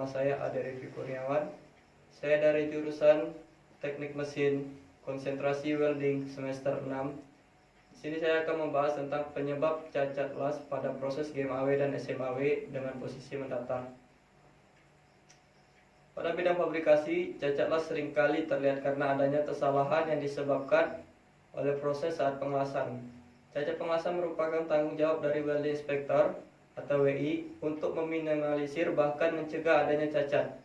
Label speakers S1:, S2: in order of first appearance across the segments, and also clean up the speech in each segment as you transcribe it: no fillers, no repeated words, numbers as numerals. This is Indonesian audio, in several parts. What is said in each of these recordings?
S1: Nama saya Ade Rifki Kurniawan. Saya dari jurusan Teknik Mesin Konsentrasi Welding semester 6. Di sini saya akan membahas tentang penyebab cacat las pada proses GMAW dan SMAW dengan posisi mendatar. Pada bidang fabrikasi, cacat las seringkali terlihat karena adanya kesalahan yang disebabkan oleh proses saat pengelasan. Cacat pengelasan merupakan tanggung jawab dari welding inspector atau WI untuk meminimalisir bahkan mencegah adanya cacat.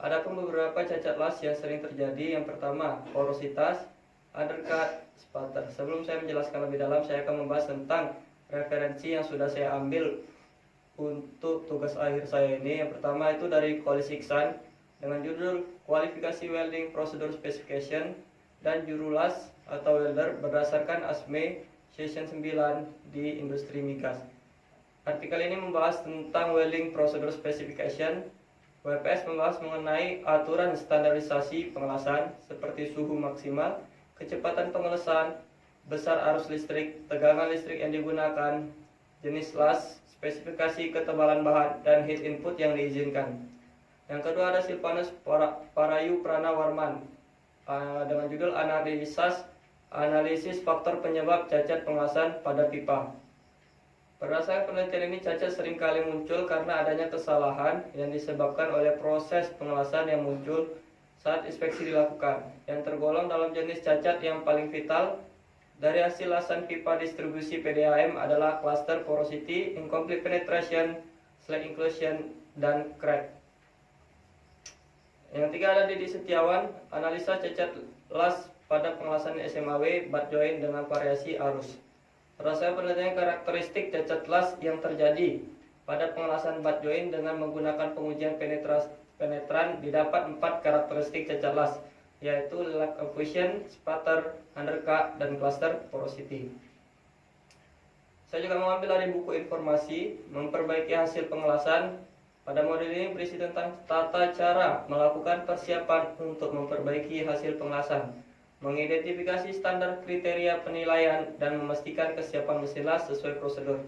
S1: Adapun beberapa cacat las yang sering terjadi, yang pertama porositas, undercut, spatter. Sebelum saya menjelaskan lebih dalam, saya akan membahas tentang referensi yang sudah saya ambil untuk tugas akhir saya ini. Yang pertama itu dari Koalisi Iksan dengan judul Kualifikasi Welding Procedure Specification dan Jurulas atau welder berdasarkan ASME Session 9 di industri migas. Artikel ini membahas tentang Welding Procedure Specification. WPS membahas mengenai aturan standarisasi pengelasan seperti suhu maksimal, kecepatan pengelasan, besar arus listrik, tegangan listrik yang digunakan, jenis las, spesifikasi ketebalan bahan, dan heat input yang diizinkan. Yang kedua ada Silvanus Parayu Pranawarman dengan judul Analisis Faktor Penyebab Cacat Pengelasan pada Pipa. Berdasarkan penelitian ini, cacat seringkali muncul karena adanya kesalahan yang disebabkan oleh proses pengelasan yang muncul saat inspeksi dilakukan, yang tergolong dalam jenis cacat yang paling vital dari hasil lasan pipa distribusi PDAM adalah cluster porosity, incomplete penetration, slack inclusion, dan crack. Yang ketiga ada Didi Setiawan, analisa cacat las pada pengelasan SMAW butt joint dengan variasi arus. Berdasarkan penelitian karakteristik cacat las yang terjadi pada pengelasan butt joint dengan menggunakan pengujian penetran didapat 4 karakteristik cacat las, yaitu lack of fusion, spatter, undercut, dan cluster porosity. Saya juga mengambil dari buku informasi memperbaiki hasil pengelasan. Pada modul ini berisi tentang tata cara melakukan persiapan untuk memperbaiki hasil pengelasan, mengidentifikasi standar kriteria penilaian, dan memastikan kesiapan mesin las sesuai prosedur.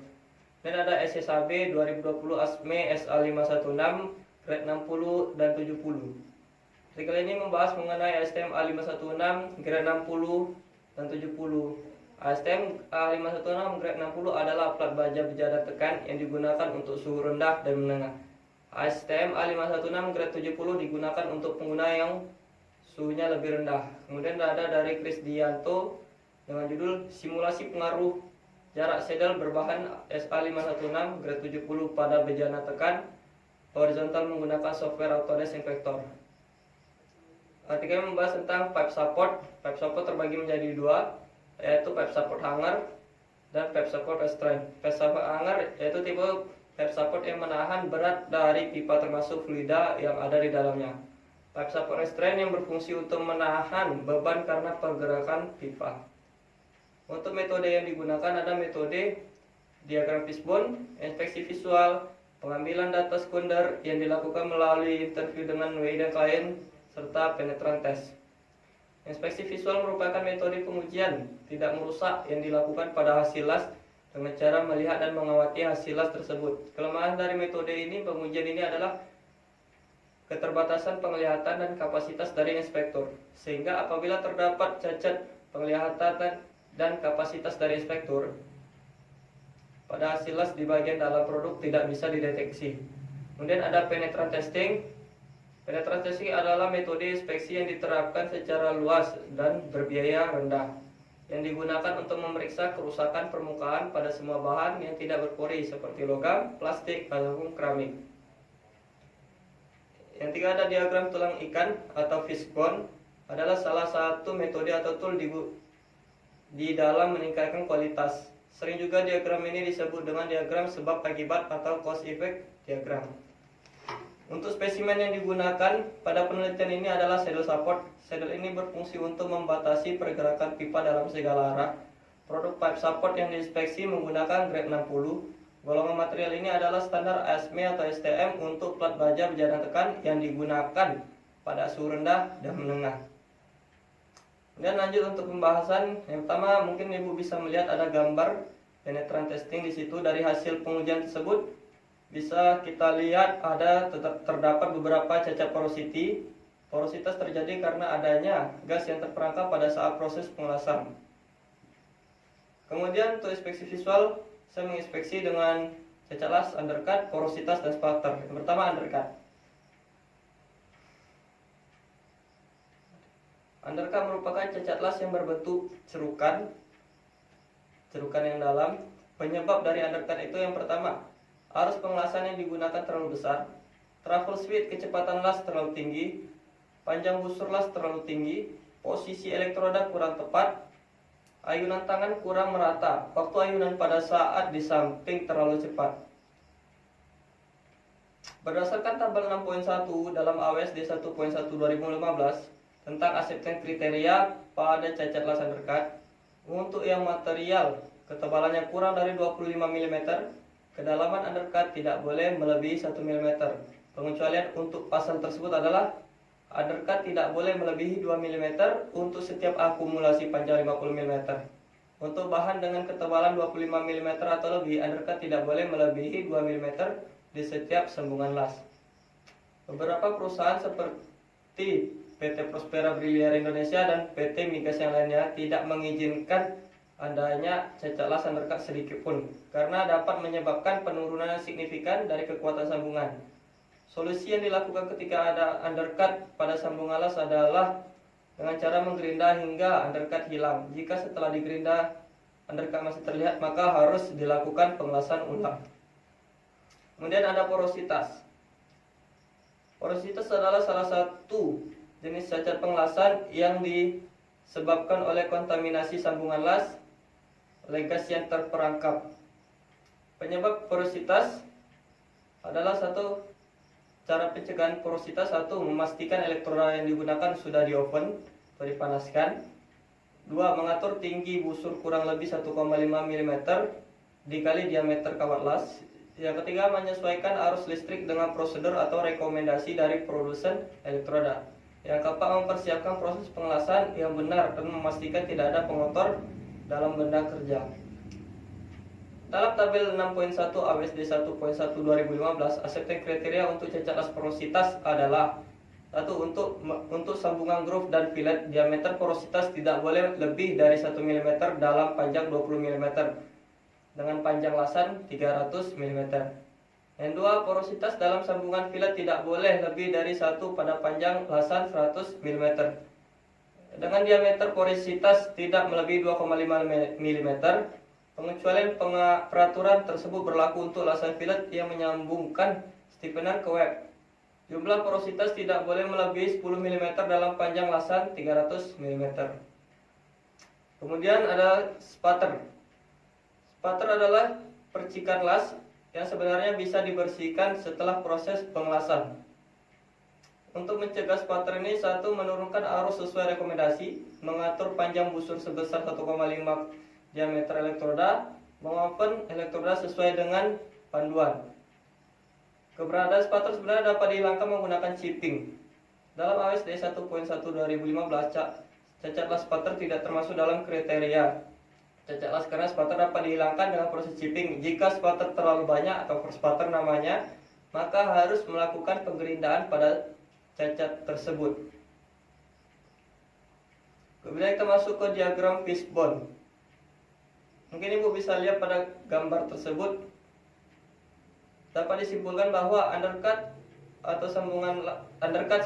S1: Dan ada SSAB 2020 ASME SA516 grade 60 dan 70. Artikel ini membahas mengenai ASTM A516 grade 60 dan 70. ASTM A516 grade 60 adalah plat baja bejana tekan yang digunakan untuk suhu rendah dan menengah. ASTM A516 grade 70 digunakan untuk pengguna yang suhunya lebih rendah. Kemudian ada dari Krisdianto dengan judul Simulasi Pengaruh Jarak Sedel Berbahan SA516 grade 70 pada bejana tekan horizontal menggunakan software Autodesk Inspector. Artikel membahas tentang pipe support. Pipe support terbagi menjadi dua, yaitu pipe support hanger dan pipe support restraint. Pipe support hanger yaitu tipe pipe support yang menahan berat dari pipa termasuk fluida yang ada di dalamnya. Pipe support restraint yang berfungsi untuk menahan beban karena pergerakan pipa. Untuk metode yang digunakan ada metode diagram fishbone, inspeksi visual, pengambilan data sekunder yang dilakukan melalui interview dengan WI dan klien, serta penetran test. Inspeksi visual merupakan metode pengujian tidak merusak yang dilakukan pada hasil las dengan cara melihat dan mengawasi hasil las tersebut. Kelemahan dari metode ini, pengujian ini adalah keterbatasan penglihatan dan kapasitas dari inspektur, sehingga apabila terdapat cacat penglihatan dan kapasitas dari inspektur pada hasil las di bagian dalam produk tidak bisa dideteksi. Kemudian ada penetran testing. Penetran testing adalah metode inspeksi yang diterapkan secara luas dan berbiaya rendah, yang digunakan untuk memeriksa kerusakan permukaan pada semua bahan yang tidak berpori seperti logam, plastik, ataupun keramik. Yang ketiga ada diagram tulang ikan atau fishbone, adalah salah satu metode atau tool di dalam meningkatkan kualitas. Sering juga diagram ini disebut dengan diagram sebab akibat atau cause effect diagram. Untuk spesimen yang digunakan pada penelitian ini adalah saddle support. Saddle ini berfungsi untuk membatasi pergerakan pipa dalam segala arah. Produk pipe support yang diinspeksi menggunakan grade 60. Golongan material ini adalah standar ASME atau STM untuk plat baja bejana tekan yang digunakan pada suhu rendah dan menengah. Kemudian lanjut untuk pembahasan. Yang pertama, mungkin Ibu bisa melihat ada gambar penetran testing di situ. Dari hasil pengujian tersebut bisa kita lihat terdapat beberapa cacat porosity. Porositas terjadi karena adanya gas yang terperangkap pada saat proses pengelasan. Kemudian untuk inspeksi visual, saya menginspeksi dengan cacat las, undercut, porositas, dan sputter. Yang pertama undercut. Undercut merupakan cacat las yang berbentuk cerukan yang dalam. Penyebab dari undercut itu yang pertama, arus pengelasan yang digunakan terlalu besar, travel speed kecepatan las terlalu tinggi, panjang busur las terlalu tinggi, posisi elektroda kurang tepat, ayunan tangan kurang merata, waktu ayunan pada saat di samping terlalu cepat. Berdasarkan tabel 6.1 dalam AWSD 1.1 2015 tentang acceptance kriteria pada cacat las undercut, untuk yang material ketebalannya kurang dari 25 mm, kedalaman undercut tidak boleh melebihi 1 mm. Pengecualian untuk pasal tersebut adalah undercut tidak boleh melebihi 2 mm untuk setiap akumulasi panjang 50 mm. Untuk bahan dengan ketebalan 25 mm atau lebih, undercut tidak boleh melebihi 2 mm di setiap sambungan las. Beberapa perusahaan seperti PT Prospera Briliar Indonesia dan PT Migas yang lainnya tidak mengizinkan adanya cacat las undercut sedikit pun karena dapat menyebabkan penurunan yang signifikan dari kekuatan sambungan. Solusi yang dilakukan ketika ada undercut pada sambungan las adalah dengan cara menggerinda hingga undercut hilang. Jika setelah digerinda undercut masih terlihat, maka harus dilakukan pengelasan ulang. Kemudian ada porositas. Porositas adalah salah satu jenis cacat pengelasan yang disebabkan oleh kontaminasi sambungan las oleh gas yang terperangkap. Penyebab porositas adalah satu, cara pencegahan porositas, satu, memastikan elektroda yang digunakan sudah di oven atau dipanaskan. Dua, mengatur tinggi busur kurang lebih 1,5 mm dikali diameter kawat las. Yang ketiga, menyesuaikan arus listrik dengan prosedur atau rekomendasi dari produsen elektroda. Yang keempat, mempersiapkan proses pengelasan yang benar dan memastikan tidak ada pengotor dalam benda kerja. Dalam tabel 6.1 AWSD 1.1 2015, acceptance kriteria untuk cacat las porositas adalah: 1. Untuk sambungan groove dan fillet, diameter porositas tidak boleh lebih dari 1 mm dalam panjang 20 mm dengan panjang lasan 300 mm. Yang 2, porositas dalam sambungan fillet tidak boleh lebih dari 1 pada panjang lasan 100 mm dengan diameter porositas tidak melebihi 2,5 mm. Pengecualian peraturan tersebut berlaku untuk lasan fillet yang menyambungkan stiffener ke web. Jumlah porositas tidak boleh melebihi 10 mm dalam panjang lasan 300 mm. Kemudian ada sputter. Sputter adalah percikan las yang sebenarnya bisa dibersihkan setelah proses pengelasan. Untuk mencegah sputter ini, 1. Menurunkan arus sesuai rekomendasi, mengatur panjang busur sebesar 1,5 diameter elektroda, mengopen elektroda sesuai dengan panduan. Keberadaan sputter sebenarnya dapat dihilangkan menggunakan chipping. Dalam AWSD 1.1 2015, cacat las sputter tidak termasuk dalam kriteria cacat las karena sputter dapat dihilangkan dengan proses chipping. Jika sputter terlalu banyak atau sputter namanya, maka harus melakukan penggerindaan pada cacat tersebut. Kemudian kita masuk ke diagram fishbone. Mungkin Ibu bisa lihat pada gambar tersebut, dapat disimpulkan bahwa undercut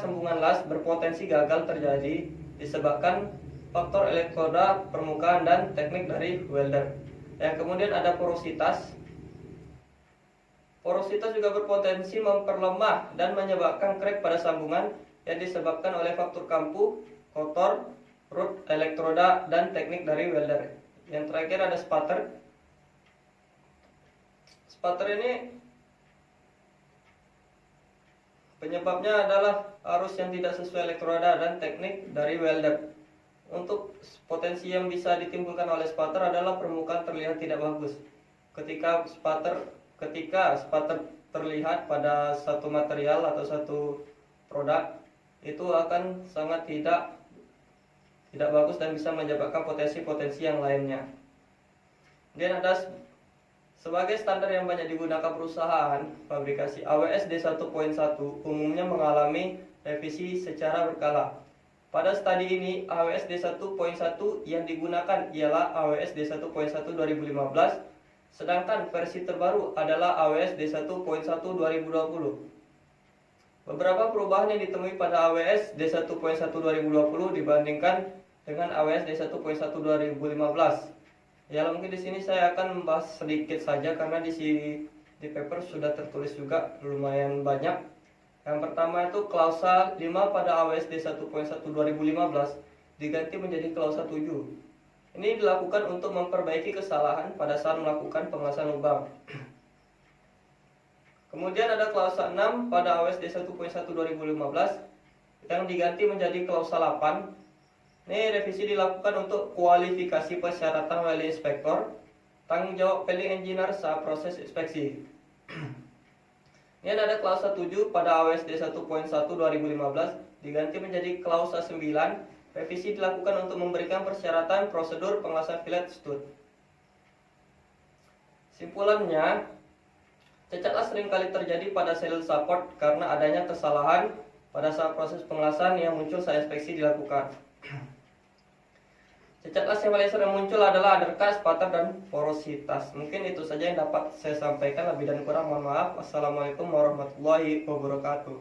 S1: sambungan las berpotensi gagal terjadi disebabkan faktor elektroda permukaan dan teknik dari welder. Yang kemudian ada porositas. Porositas juga berpotensi memperlemah dan menyebabkan crack pada sambungan yang disebabkan oleh faktor kampuh, kotor, root elektroda, dan teknik dari welder. Yang terakhir ada sputter. Sputter ini penyebabnya adalah arus yang tidak sesuai elektroda dan teknik dari welder. Untuk potensi yang bisa ditimbulkan oleh sputter adalah permukaan terlihat tidak bagus. Ketika sputter terlihat pada satu material atau satu produk, itu akan sangat tidak bagus dan bisa menyebabkan potensi-potensi yang lainnya. Kemudian ada Sebagai standar yang banyak digunakan perusahaan, fabrikasi AWS D1.1 umumnya mengalami revisi secara berkala. Pada studi ini, AWS D1.1 yang digunakan ialah AWS D1.1 2015, sedangkan versi terbaru adalah AWS D1.1 2020. Beberapa perubahan yang ditemui pada AWS D1.1 2020 dibandingkan dengan AWS D1.1 2015. Ya, mungkin di sini saya akan membahas sedikit saja karena di paper sudah tertulis juga lumayan banyak. Yang pertama itu klausa 5 pada AWS D1.1 2015 diganti menjadi klausa 7. Ini dilakukan untuk memperbaiki kesalahan pada saat melakukan pengelasan lubang. Kemudian ada klausa 6 pada AWS D1.1 2015 yang diganti menjadi klausa 8. Ini revisi dilakukan untuk kualifikasi persyaratan welding inspektor, tanggung jawab welding engineer saat proses inspeksi. Ini ada klausa 7 pada AWS D1.1 2015 diganti menjadi klausa 9. Revisi dilakukan untuk memberikan persyaratan prosedur pengelasan fillet stud. Simpulannya, cacat las seringkali terjadi pada sel support karena adanya kesalahan pada saat proses pengelasan yang muncul saat inspeksi dilakukan. Cacat las yang paling sering muncul adalah undercast, patah, dan porositas. Mungkin itu saja yang dapat saya sampaikan. Lebih dan kurang mohon maaf. Wassalamualaikum warahmatullahi wabarakatuh.